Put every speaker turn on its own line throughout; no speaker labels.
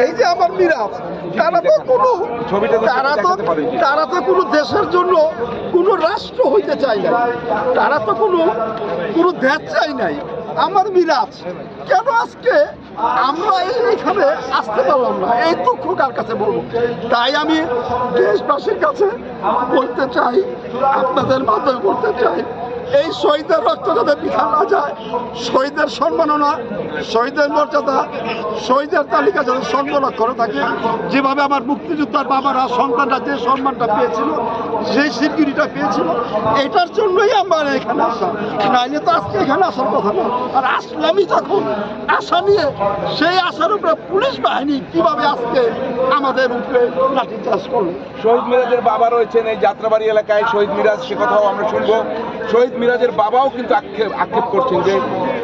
এই যে আমার মিরাজ, তারা তো কোনো দেশের জন্য কোনো রাষ্ট্র হইতে চায় না, তারা তো কোনো দেশ চাই নাই। আমার মিরাজ কেন আজকে আমরা এইখানে আসতে পারলাম না, এই দুঃখ কার কাছে বলবো? তাই আমি দেশবাসীর কাছে বলতে চাই, আপনাদের মাধ্যমে বলতে চাই, এই শহীদের রক্ত যাতে বৃথা না যায়, শহীদের সম্মাননা, শহীদের মর্যাদা, শহীদের তালিকা যাতে সংরক্ষণ করে থাকে। যেভাবে আমার মুক্তিযোদ্ধার বাবারা, সন্তানরা যে সম্মানটা পেয়েছিল, সেই স্বীকৃতিটা পেয়েছিল, এটার জন্যই আমার এখানে আসা। নাইলে তো আজকে এখানে আসার কথা না। আর আসলামই যখন আশা নিয়ে, সেই আশার উপরে পুলিশ বাহিনী কিভাবে আজকে আমাদের উপরে লাঠিচার্জ করলো।
শহীদ মিরাজের বাবা রয়েছেন এই যাত্রাবাড়ি এলাকায়, শহীদ মিরাজ, সে কথাও আমরা শুনবো। শহীদ মিরাজের বাবাও কিন্তু আক্ষেপ করছেন যে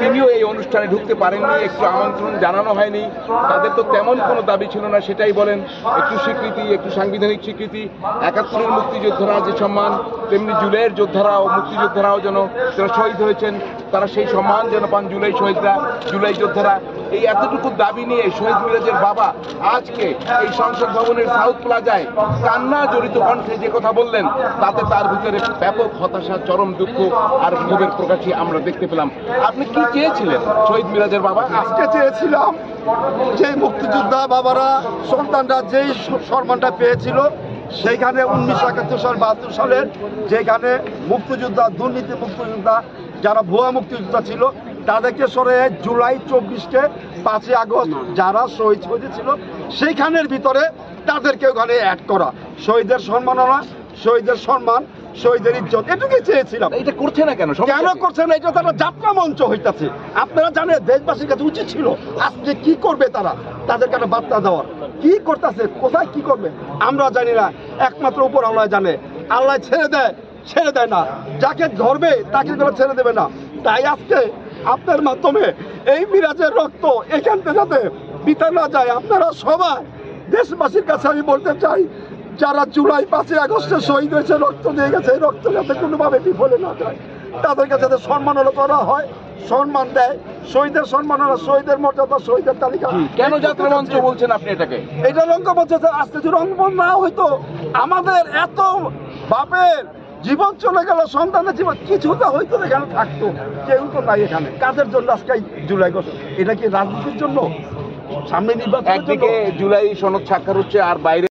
তিনিও এই অনুষ্ঠানে ঢুকতে পারেননি, একটু আমন্ত্রণ জানানো হয়নি। তাদের তো তেমন কোনো দাবি ছিল না, সেটাই বলেন। একটু স্বীকৃতি, একটু সাংবিধানিক স্বীকৃতি, ৭১-এর মুক্তিযোদ্ধারা যে সম্মান, তেমনি জুলাইয়ের যোদ্ধারাও, মুক্তিযোদ্ধারাও যেন যারা শহীদ হয়েছেন তারা সেই সম্মান যেন পান, জুলাই শহীদরা, জুলাই যোদ্ধারা। এই এতটুকু দাবি নিয়ে শহীদ মিরাজের বাবা আজকে এই সংসদ ভবনের সাউথ প্লাজায় কান্না জড়িত কণ্ঠে যে কথা বললেন, তাতে তার ভিতরে ব্যাপক হতাশা, চরম দুঃখ আর ক্ষোভের প্রকাশই আমরা দেখতে পেলাম। আপনি কি চেয়েছিলেন শহীদ মিরাজের বাবা?
আজকে চেয়েছিলাম যে মুক্তিযোদ্ধা বাবারা, সন্তানরা যেই সম্মানটা পেয়েছিল, সেইখানে 1971 সাল 72 সালের যেখানে মুক্তিযোদ্ধা, দুর্নীতি মুক্তিযোদ্ধা, যারা ভুয়া মুক্তিযোদ্ধা ছিল, তাদেরকে সরে জুলাই 24-কে 5ই আগস্ট যারা শহীদ হয়েছিল সেইখানের ভিতরে তাদেরকে ওখানে অ্যাড করা। শহীদের সম্মাননা, শহীদের সম্মান, শহীদের ইজ্জত, এটুকুই চেয়েছিলাম।
এটা করছে না কেন?
কেন করছে না? এটা তারা যাত্রা মঞ্চ হইতেছে। আপনারা জানেন দেশবাসীর কাছে উচিত ছিল আজকে কি করবে তারা, তাদের কাছে বার্তা দেওয়ার। কি করতেছে, কোথায় কি করবে আমরা জানি না, একমাত্র উপর আল্লাহ জানে। আল্লাহ ছেড়ে দেয় না, যাকে ধরবে তাকে ছেড়ে দেবে না। তাই আজকে আপনার মাধ্যমে এই মিরাজের রক্ত এখান থেকে যাতে বৃথা না যায়, আপনারা সবাই দেশবাসীর কাছে আমি বলতে চাই, যারা জুলাই 5ই আগস্টে শহীদ হয়েছে, রক্ত দিয়ে গেছে, এই রক্ত যাতে কোনোভাবে বিফলে না যায়, তাদের কাছে যাতে সম্মাননা করা হয়, সম্মান দেয়, শহীদের সম্মাননা, শহীদের মর্যাদা, শহীদের তালিকা।
কেন যাত্রা মঞ্চ বলছেন আপনি এটাকে?
এটা রঙ্গমঞ্চ। আসতে যদি রঙ্গমঞ্চ না হইতো, আমাদের এত বাপের জীবন চলে গেল, সন্তানের জীবন কিছুটা হয়তো এখানে থাকতো, কেউ তো নাই এখানে। কাদের জন্য আজকে জুলাই আগস্ট? এটা কি রাজনীতির জন্য? সামনে নির্বাচন,
একদিকে জুলাই সনদ স্বাক্ষর হচ্ছে আর বাইরে